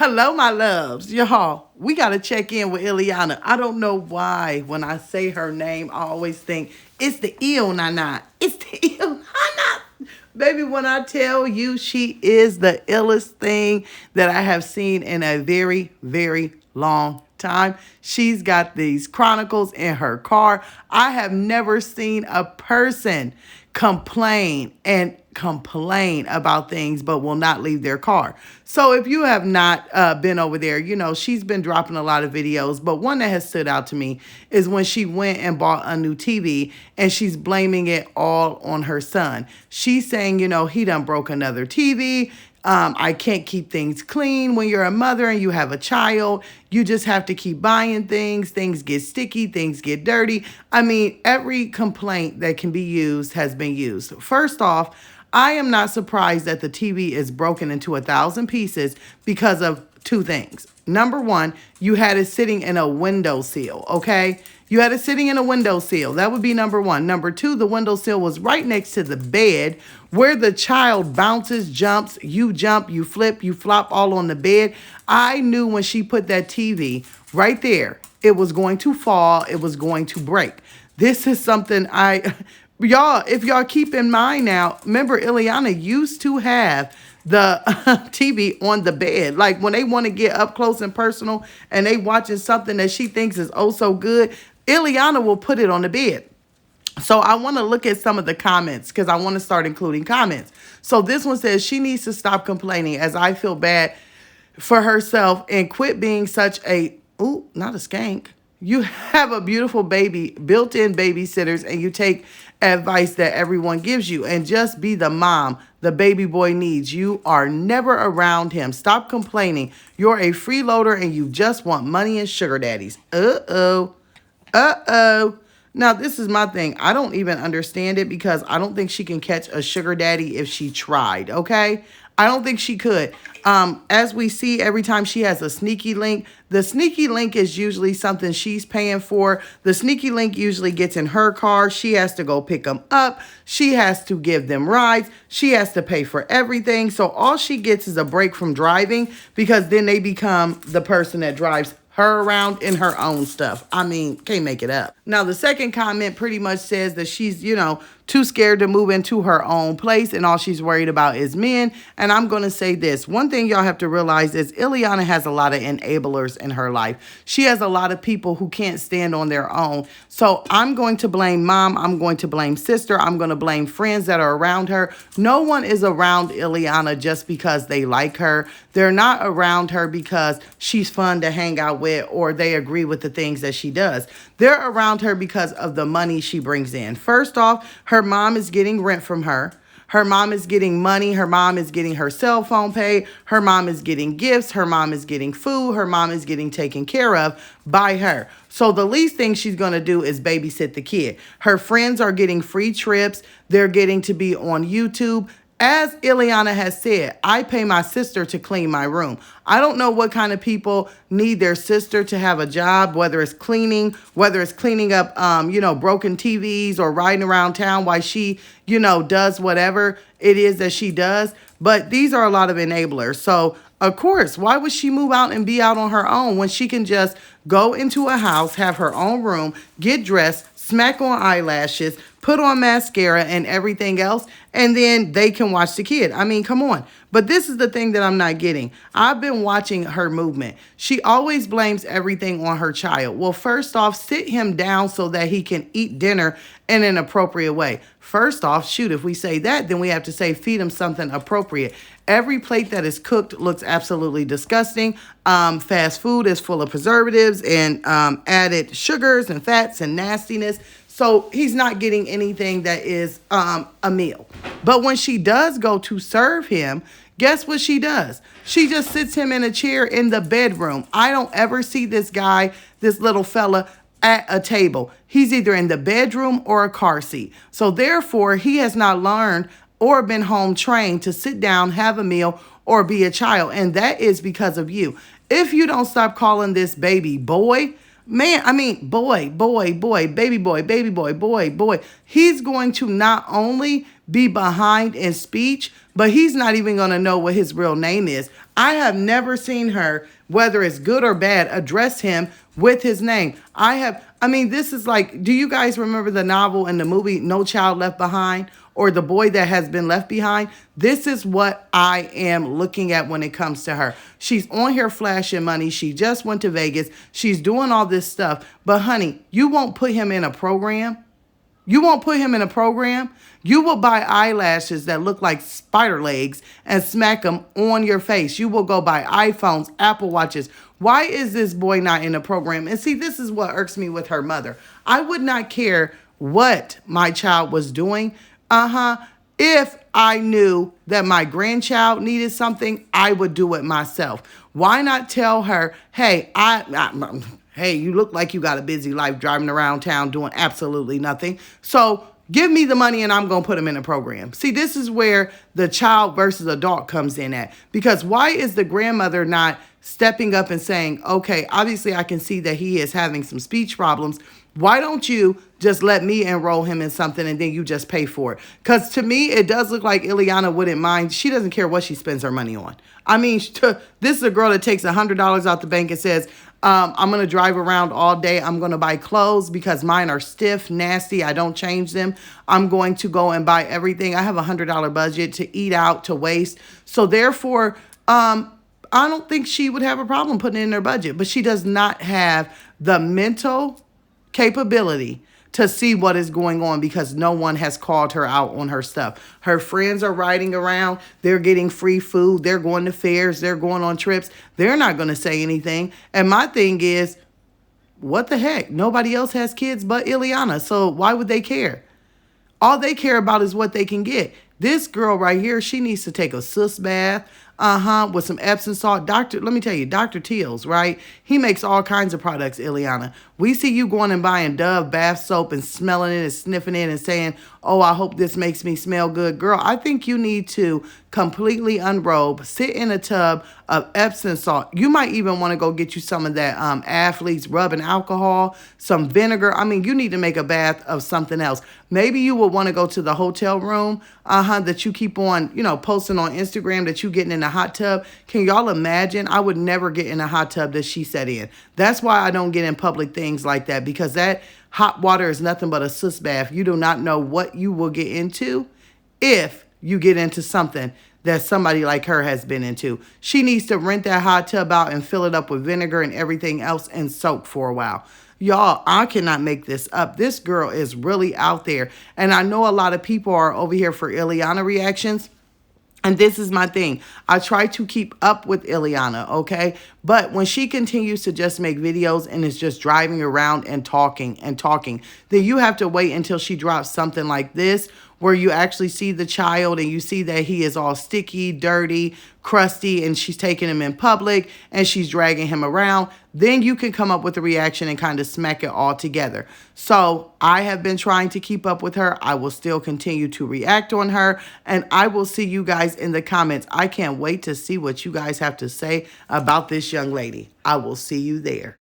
Hello, my loves. Y'all, we got to check in with Ileana. I don't know why when I say her name, I always think it's the Il Nana. It's the Il Nana. Baby, when I tell you she is the illest thing that I have seen in a very, very long time. She's got these chronicles in her car. I have never seen a person complain about things but will not leave their car. So if you have not been over there, she's been dropping a lot of videos, but one that has stood out to me is when she went and bought a new TV and she's blaming it all on her son. She's saying, he done broke another TV. I can't keep things clean. When you're a mother and you have a child, you just have to keep buying things. Things get sticky, things get dirty. I mean, every complaint that can be used has been used. First off, I am not surprised that the TV is broken into 1,000 pieces because of two things. Number one, you had it sitting in a windowsill, okay? You had it sitting in a windowsill. That would be number one. Number two, the windowsill was right next to the bed where the child bounces, jumps, you jump, you flip, you flop all on the bed. I knew when she put that TV right there, it was going to fall, it was going to break. This is something y'all, if y'all keep in mind now, remember Ileana used to have the TV on the bed. Like when they want to get up close and personal and they watching something that she thinks is oh so good, Ileana will put it on the bed. So I want to look at some of the comments because I want to start including comments. So this one says she needs to stop complaining as I feel bad for herself and quit being such a, ooh, not a skank. You have a beautiful baby, built-in babysitters, and you take advice that everyone gives you and just be the mom the baby boy needs. You are never around him. Stop complaining. You're a freeloader and you just want money and sugar daddies. Uh-oh. Uh-oh. Now, this is my thing. I don't even understand it because I don't think she can catch a sugar daddy if she tried, okay? I don't think she could. As we see every time she has a sneaky link, the sneaky link is usually something she's paying for. The sneaky link usually gets in her car. She has to go pick them up. She has to give them rides. She has to pay for everything. So all she gets is a break from driving because then they become the person that drives her around in her own stuff. I mean, can't make it up. Now, the second comment pretty much says that she's, too scared to move into her own place and all she's worried about is men. And I'm going to say this. One thing y'all have to realize is Ileana has a lot of enablers in her life. She has a lot of people who can't stand on their own. So I'm going to blame mom. I'm going to blame sister. I'm going to blame friends that are around her. No one is around Ileana just because they like her. They're not around her because she's fun to hang out with or they agree with the things that she does. They're around her because of the money she brings in. First off, her mom is getting rent from her. Her mom is getting money. Her mom is getting her cell phone paid. Her mom is getting gifts. Her mom is getting food. Her mom is getting taken care of by her. So the least thing she's going to do is babysit the kid. Her friends are getting free trips. They're getting to be on YouTube. As Ileana has said, I pay my sister to clean my room. I don't know what kind of people need their sister to have a job, whether it's cleaning, whether it's cleaning up, broken TVs or riding around town while she, does whatever it is that she does. But these are a lot of enablers. So, of course, why would she move out and be out on her own when she can just go into a house, have her own room, get dressed, smack on eyelashes, put on mascara and everything else, and then they can watch the kid. I mean, come on. But this is the thing that I'm not getting. I've been watching her movement. She always blames everything on her child. Well, first off, sit him down so that he can eat dinner in an appropriate way. First off, shoot, if we say that, then we have to say feed him something appropriate. Every plate that is cooked looks absolutely disgusting. Fast food is full of preservatives and added sugars and fats and nastiness. So he's not getting anything that is a meal. But when she does go to serve him, guess what she does? She just sits him in a chair in the bedroom. I don't ever see this guy, this little fella, at a table. He's either in the bedroom or a car seat. So therefore, he has not learned or been home trained to sit down, have a meal, or be a child. And that is because of you. If you don't stop calling this baby boy, Man, I mean, baby boy. He's going to not only be behind in speech, but he's not even going to know what his real name is. I have never seen her, whether it's good or bad, address him with his name. I mean, this is like, do you guys remember the novel and the movie No Child Left Behind? Or The Boy That Has Been Left Behind? This is what I am looking at when it comes to her. She's on here flashing money. She just went to Vegas. She's doing all this stuff. But honey, you won't put him in a program. You won't put him in a program. You will buy eyelashes that look like spider legs and smack them on your face. You will go buy iPhones, Apple Watches. Why is this boy not in a program? And see, this is what irks me with her mother. I would not care what my child was doing. If I knew that my grandchild needed something, I would do it myself. Why not tell her, hey, hey, you look like you got a busy life driving around town doing absolutely nothing. So give me the money and I'm going to put him in a program. See, this is where the child versus adult comes in at. Because why is the grandmother not stepping up and saying, okay, obviously I can see that he is having some speech problems. Why don't you just let me enroll him in something and then you just pay for it? Because to me, it does look like Ileana wouldn't mind. She doesn't care what she spends her money on. I mean, this is a girl that takes $100 out the bank and says, I'm going to drive around all day. I'm going to buy clothes because mine are stiff, nasty. I don't change them. I'm going to go and buy everything. I have a $100 budget to eat out, to waste. So therefore, I don't think she would have a problem putting it in her budget. But she does not have the mental capability to see what is going on because no one has called her out on her stuff. Her friends are riding around. They're getting free food. They're going to fairs. They're going on trips. They're not going to say anything. And my thing is, what the heck? Nobody else has kids but Ileana. So why would they care? All they care about is what they can get. This girl right here, she needs to take a sus bath. With some Epsom salt. Let me tell you, Dr. Teals, right? He makes all kinds of products, Ileana. We see you going and buying Dove bath soap and smelling it and sniffing it and saying, oh, I hope this makes me smell good. Girl, I think you need to completely unrobe, sit in a tub of Epsom salt. You might even want to go get you some of that athlete's rubbing alcohol, some vinegar. I mean, you need to make a bath of something else. Maybe you will want to go to the hotel room that you keep on, posting on Instagram that you getting in a hot tub. Can y'all imagine? I would never get in a hot tub that she sat in. That's why I don't get in public things like that, because that hot water is nothing but a sus bath. You do not know what you will get into if you get into something that somebody like her has been into. She needs to rent that hot tub out and fill it up with vinegar and everything else and soak for a while. Y'all, I cannot make this up. This girl is really out there. And I know a lot of people are over here for Ileana reactions. And this is my thing. I try to keep up with Ileana, okay? But when she continues to just make videos and is just driving around and talking, then you have to wait until she drops something like this, where you actually see the child and you see that he is all sticky, dirty, crusty, and she's taking him in public and she's dragging him around. Then you can come up with a reaction and kind of smack it all together. So I have been trying to keep up with her. I will still continue to react on her, and I will see you guys in the comments. I can't wait to see what you guys have to say about this young lady. I will see you there.